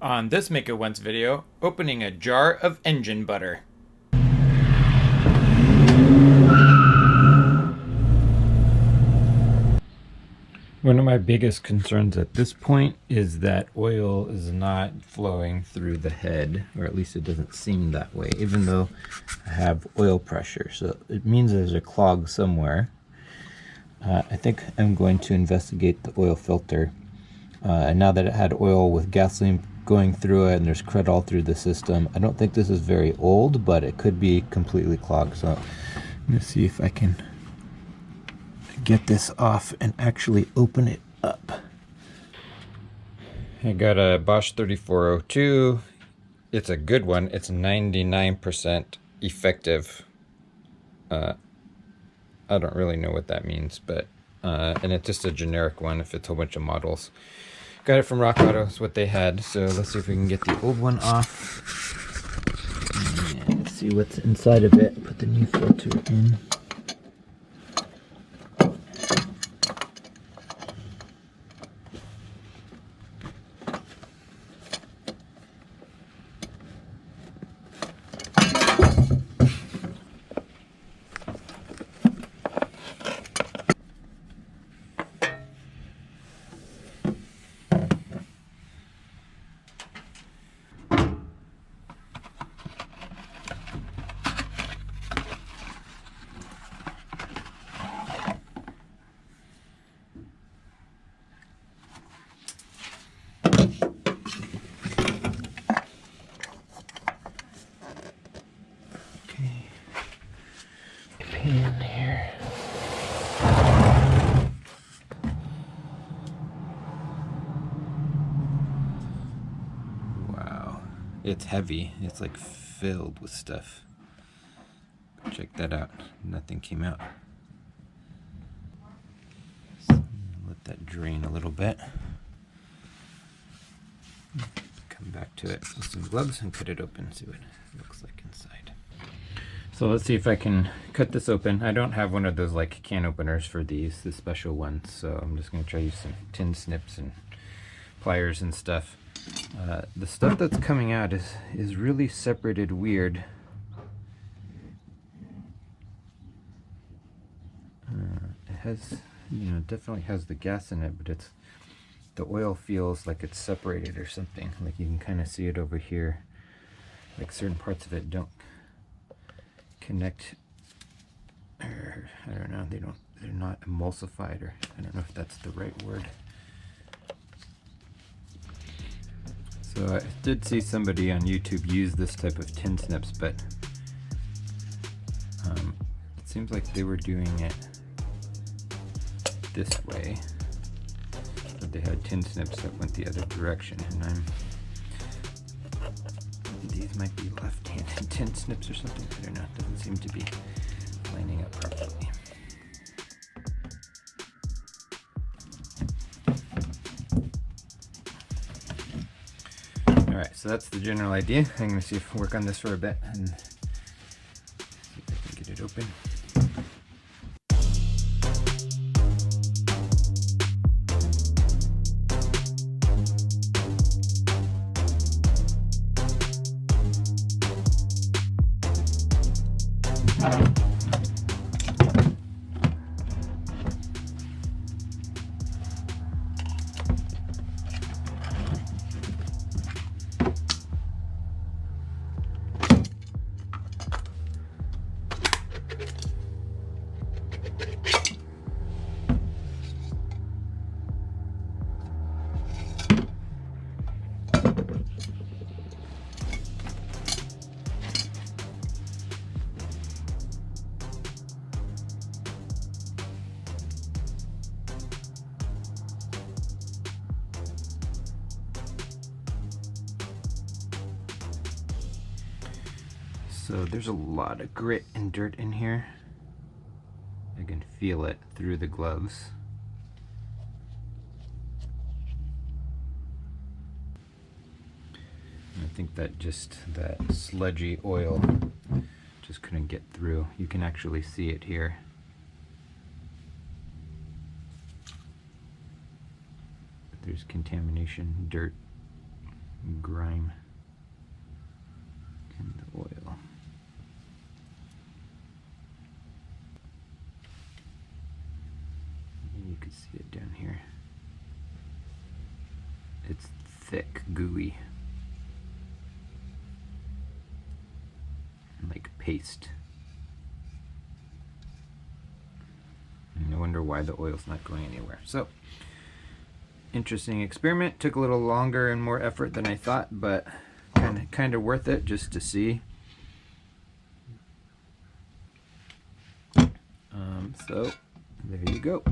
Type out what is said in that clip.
On this Make It Once video, opening a jar of engine butter. One of my biggest concerns at this point is that oil is not flowing through the head, or at least it doesn't seem that way, even though I have oil pressure. So it means there's a clog somewhere. I think I'm going to investigate the oil filter. And now that it had oil with gasoline going through it and there's crud all through the system, I don't think this is very old, but it could be completely clogged. So I'm going to see if I can get this off and actually open it up. I got a Bosch 3402. It's a good one. It's 99% effective. I don't really know what that means, but and it's just a generic one if it's a whole bunch of models. Got it from Rock Auto, is what they had. So let's see if we can get the old one off. And see what's inside of it. Put the new filter in. Pin here. Wow, it's heavy. It's like filled with stuff. Check that out. Nothing came out. So let that drain a little bit. Come back to it with some gloves and cut it open. See what it looks like inside. So let's see if I can cut this open. I don't have one of those like can openers for these, the special ones. So I'm just going to try to use some tin snips and pliers and stuff. The stuff that's coming out is really separated weird. It has, definitely has the gas in it, but the oil feels like it's separated or something. Like you can kind of see it over here. Like certain parts of it don't connect, or I don't know, they're not emulsified, or I don't know if that's the right word. So I did see somebody on YouTube use this type of tin snips, but it seems like they were doing it this way, but they had tin snips that went the other direction, and these might be left-handed tin snips or something. I don't know. It doesn't seem to be lining up properly. Alright, so that's the general idea. I'm going to see if I work on this for a bit and see if I can get it open. So there's a lot of grit and dirt in here. I can feel it through the gloves. And I think that sludgy oil just couldn't get through. You can actually see it here. There's contamination, dirt, grime in the oil. You can see it down here. It's thick, gooey, like paste. And I wonder why the oil's not going anywhere. So, interesting experiment. Took a little longer and more effort than I thought, but kind of worth it just to see. So there you go.